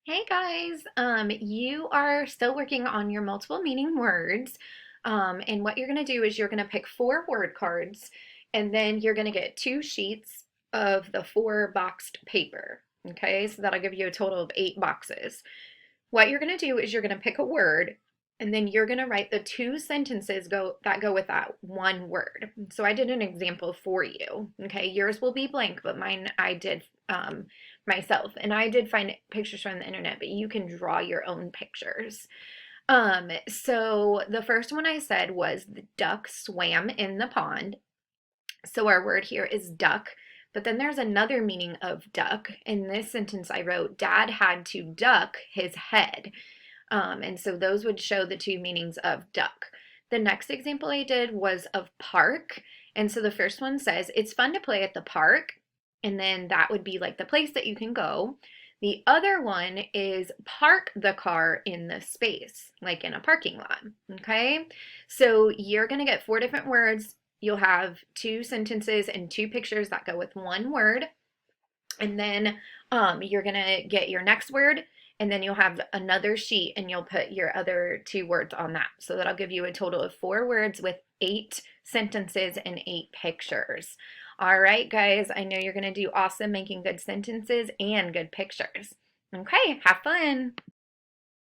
Hey guys, you are still working on your multiple meaning words. And what you're going to do is you're going to pick four word cards, and then you're going to get two sheets of the four boxed paper. Okay, so that'll give you a total of eight boxes. What you're going to do is you're going to pick a word, and then you're going to write the two sentences that go with that one word. So I did an example for you. Okay, yours will be blank, but mine I did myself, and I did find pictures from the internet, but you can draw your own pictures. So the first one I said was the duck swam in the pond. So our word here is duck, but then there's another meaning of duck. In this sentence, I wrote, Dad had to duck his head. And so those would show the two meanings of duck. The next example I did was of park. And so the first one says, it's fun to play at the park. And then that would be like the place that you can go. The other one is park the car in the space, like in a parking lot. Okay. So you're going to get four different words. You'll have two sentences and two pictures that go with one word. And then you're going to get your next word, and then you'll have another sheet and you'll put your other two words on that. So that'll give you a total of four words with eight sentences and eight pictures. All right, guys, I know you're going to do awesome making good sentences and good pictures. Okay, have fun.